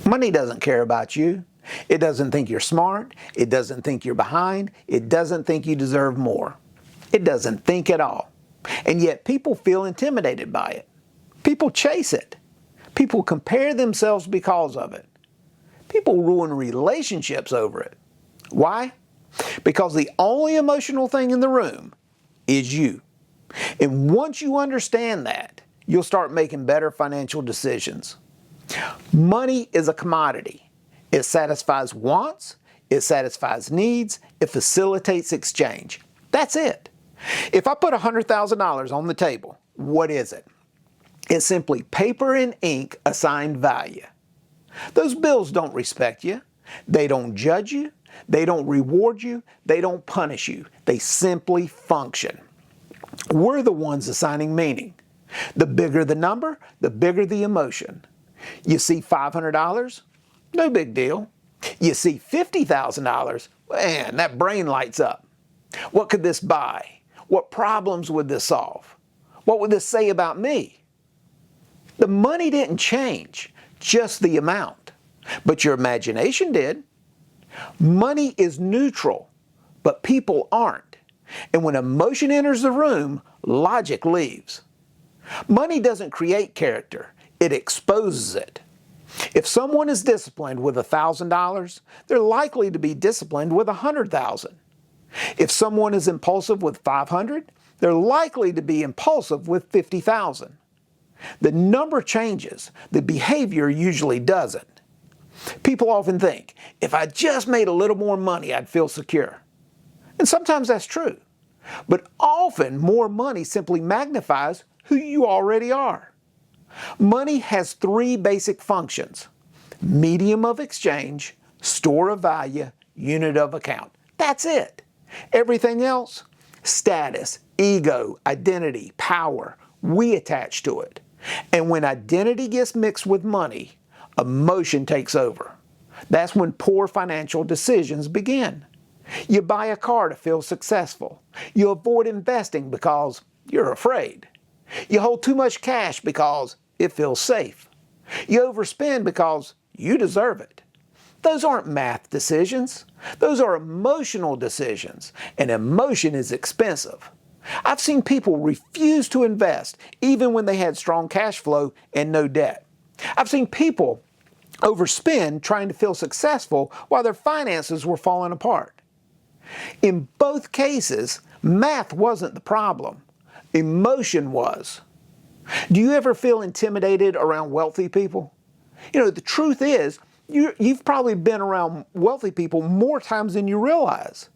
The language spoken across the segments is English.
Money doesn't care about you. It doesn't think you're smart. It doesn't think you're behind. It doesn't think you deserve more. It doesn't think at all. And yet people feel intimidated by it. People chase it. People compare themselves because of it. People ruin relationships over it. Why? Because the only emotional thing in the room is you. And once you understand that, you'll start making better financial decisions. Money is a commodity. It satisfies wants, it satisfies needs, it facilitates exchange. That's it. If I put $100,000 on the table, what is it? It's simply paper and ink assigned value. Those bills don't respect you. They don't judge you. They don't reward you. They don't punish you. They simply function. We're the ones assigning meaning. The bigger the number, the bigger the emotion. You see $500? No big deal. You see $50,000? Man, that brain lights up. What could this buy? What problems would this solve? What would this say about me? The money didn't change, just the amount. But your imagination did. Money is neutral, but people aren't. And when emotion enters the room, logic leaves. Money doesn't create character, it exposes it. If someone is disciplined with $1,000, they're likely to be disciplined with $100,000. If someone is impulsive with $500, they're likely to be impulsive with $50,000. The number changes, the behavior usually doesn't. People often think, if I just made a little more money, I'd feel secure. And sometimes that's true. But often more money simply magnifies who you already are. Money has three basic functions: medium of exchange, store of value, unit of account. That's it. Everything else, status, ego, identity, power, we attach to it. And when identity gets mixed with money, emotion takes over. That's when poor financial decisions begin. You buy a car to feel successful. You avoid investing because you're afraid. You hold too much cash because it feels safe. You overspend because you deserve it. Those aren't math decisions. Those are emotional decisions, and emotion is expensive. I've seen people refuse to invest even when they had strong cash flow and no debt. I've seen people overspend trying to feel successful while their finances were falling apart. In both cases, math wasn't the problem. Emotion was. Do you ever feel intimidated around wealthy people? You know, the truth is, you've probably been around wealthy people more times than you realize.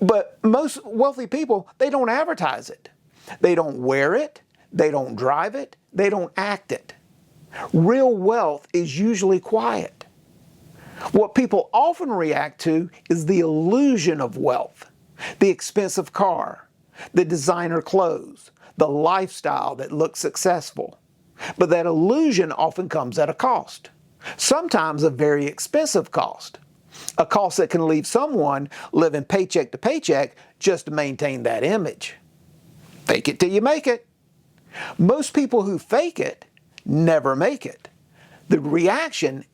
But most wealthy people, they don't advertise it. They don't wear it. They don't drive it. They don't act it. Real wealth is usually quiet. What people often react to is the illusion of wealth, the expensive car, the designer clothes, the lifestyle that looks successful. But that illusion often comes at a cost, sometimes a very expensive cost, a cost that can leave someone living paycheck to paycheck just to maintain that image. Fake it till you make it. Most people who fake it never make it. The reaction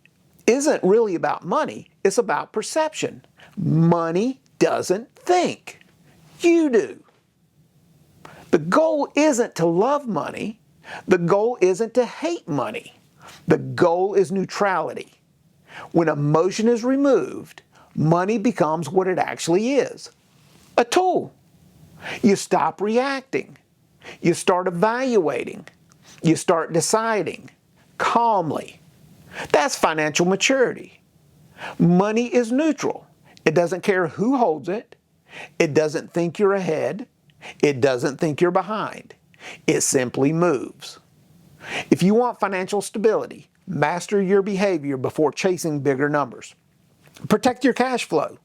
isn't really about money, it's about perception. Money doesn't think. You do. The goal isn't to love money. The goal isn't to hate money. The goal is neutrality. When emotion is removed, money becomes what it actually is: a tool. You stop reacting. You start evaluating. You start deciding calmly. That's financial maturity. Money is neutral. It doesn't care who holds it. It doesn't think you're ahead. It doesn't think you're behind. It simply moves. If you want financial stability, master your behavior before chasing bigger numbers. Protect your cash flow.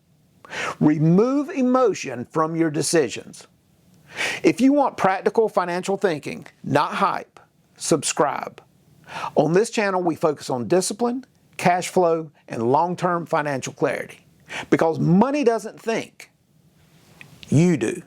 Remove emotion from your decisions. If you want practical financial thinking, not hype, subscribe. On this channel, we focus on discipline, cash flow, and long-term financial clarity. Because money doesn't think. You do.